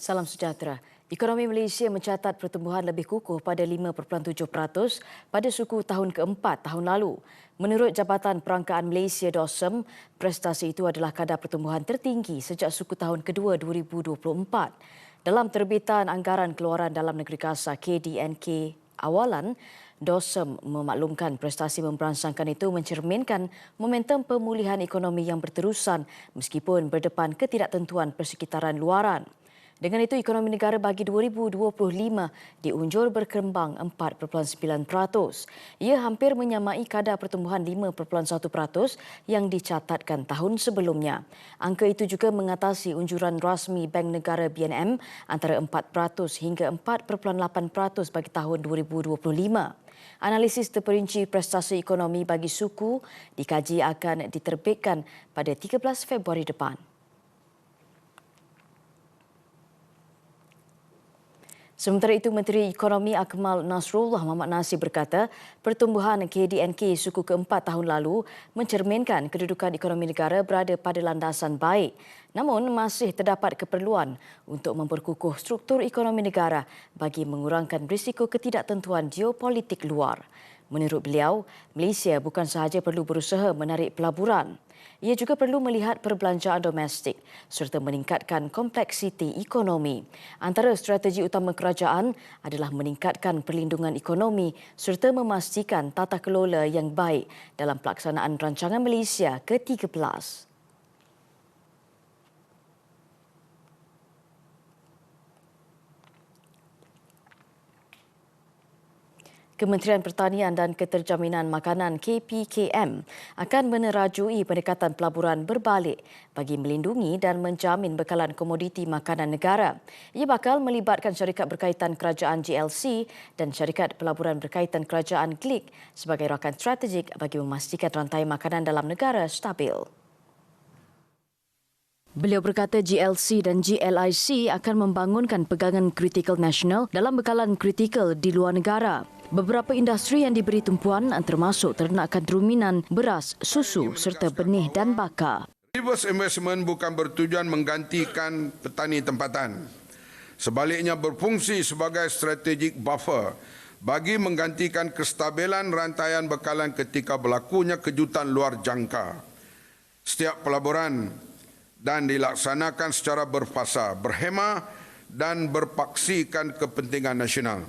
Salam sejahtera. Ekonomi Malaysia mencatat pertumbuhan lebih kukuh pada 5.7% pada suku tahun keempat tahun lalu. Menurut Jabatan Perangkaan Malaysia (DOSM), prestasi itu adalah kadar pertumbuhan tertinggi sejak suku tahun kedua 2024. Dalam terbitan Anggaran Keluaran Dalam Negeri Kasar KDNK awalan, DOSM memaklumkan prestasi memberansangkan itu mencerminkan momentum pemulihan ekonomi yang berterusan meskipun berdepan ketidaktentuan persekitaran luaran. Dengan itu, ekonomi negara bagi 2025 diunjur berkembang 4.9%. Ia hampir menyamai kadar pertumbuhan 5.1% yang dicatatkan tahun sebelumnya. Angka itu juga mengatasi unjuran rasmi Bank Negara BNM antara 4% hingga 4.8% bagi tahun 2025. Analisis terperinci prestasi ekonomi bagi suku dikaji akan diterbitkan pada 13 Februari depan. Sementara itu, Menteri Ekonomi Akmal Nasrullah Mohamad Nasir berkata pertumbuhan KDNK suku keempat tahun lalu mencerminkan kedudukan ekonomi negara berada pada landasan baik. Namun, masih terdapat keperluan untuk memperkukuh struktur ekonomi negara bagi mengurangkan risiko ketidaktentuan geopolitik luar. Menurut beliau, Malaysia bukan sahaja perlu berusaha menarik pelaburan. Ia juga perlu melihat perbelanjaan domestik serta meningkatkan kompleksiti ekonomi. Antara strategi utama kerajaan adalah meningkatkan perlindungan ekonomi serta memastikan tata kelola yang baik dalam pelaksanaan Rancangan Malaysia ke-13. Kementerian Pertanian dan Keterjaminan Makanan KPKM akan menerajui pendekatan pelaburan berbalik bagi melindungi dan menjamin bekalan komoditi makanan negara. Ia bakal melibatkan syarikat berkaitan kerajaan GLC dan syarikat pelaburan berkaitan kerajaan GLIC sebagai rakan strategik bagi memastikan rantai makanan dalam negara stabil. Beliau berkata GLC dan GLIC akan membangunkan pegangan kritikal nasional dalam bekalan kritikal di luar negara. Beberapa industri yang diberi tumpuan termasuk ternakan ruminan, beras, susu serta benih dan bakar. Reverse investment bukan bertujuan menggantikan petani tempatan. Sebaliknya berfungsi sebagai strategic buffer bagi menggantikan kestabilan rantaian bekalan ketika berlakunya kejutan luar jangka. Setiap pelaburan dan dilaksanakan secara berfasa, berhemah dan berpaksikan kepentingan nasional.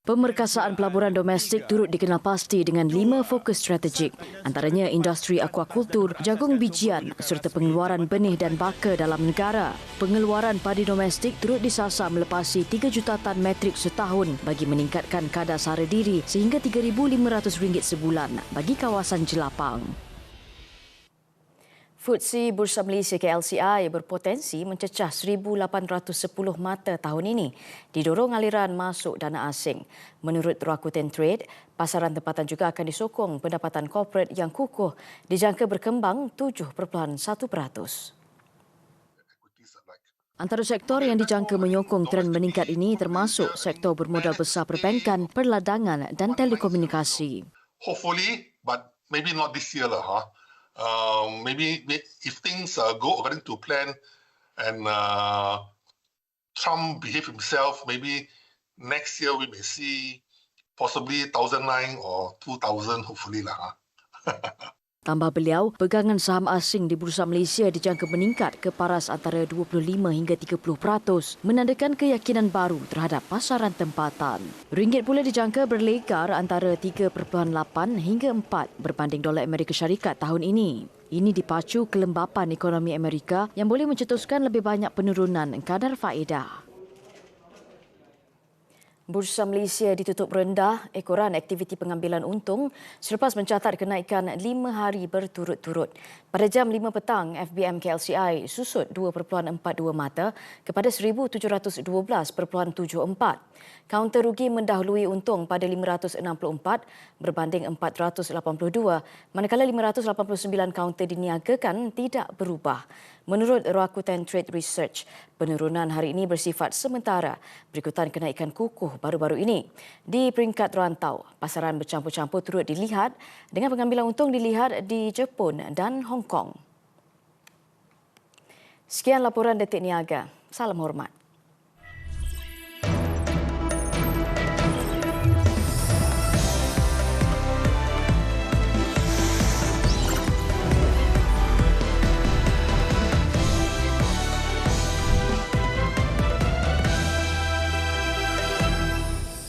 Pemerkasaan pelaburan domestik turut dikenal pasti dengan 5 fokus strategik, antaranya industri akuakultur, jagung bijian serta pengeluaran benih dan bakar dalam negara. Pengeluaran padi domestik turut disasar melepasi 3 juta tan metrik setahun bagi meningkatkan kadar sara diri sehingga RM3,500 sebulan bagi kawasan jelapang. FTSE Bursa Malaysia KLCI berpotensi mencecah 1,810 mata tahun ini didorong aliran masuk dana asing. Menurut Rakuten Trade, pasaran tempatan juga akan disokong pendapatan korporat yang kukuh dijangka berkembang 7.1%. Antara sektor yang dijangka menyokong tren meningkat ini termasuk sektor bermodal besar perbankan, perladangan dan telekomunikasi. Hopefully, but maybe not this year lah. Maybe if things go according to plan and Trump behave himself, maybe next year we may see possibly 1,009 or 2,000 hopefully lah. Tambah beliau, pegangan saham asing di Bursa Malaysia dijangka meningkat ke paras antara 25 hingga 30%, menandakan keyakinan baru terhadap pasaran tempatan. Ringgit pula dijangka berlegar antara 3.8 hingga 4 berbanding dolar Amerika Syarikat tahun ini. Ini dipacu kelembapan ekonomi Amerika yang boleh mencetuskan lebih banyak penurunan kadar faedah. Bursa Malaysia ditutup rendah ekoran aktiviti pengambilan untung selepas mencatat kenaikan 5 hari berturut-turut. Pada jam 5 petang, FBM KLCI susut 2.42 mata kepada 1,712.74. Kaunter rugi mendahului untung pada 564 berbanding 482, manakala 589 kaunter diniagakan tidak berubah. Menurut Rakuten Trade Research, penurunan hari ini bersifat sementara berikutan kenaikan kukuh baru-baru ini. Di peringkat rantau, pasaran bercampur-campur turut dilihat dengan pengambilan untung dilihat di Jepun dan Hong Kong. Sekian laporan Detik Niaga. Salam hormat.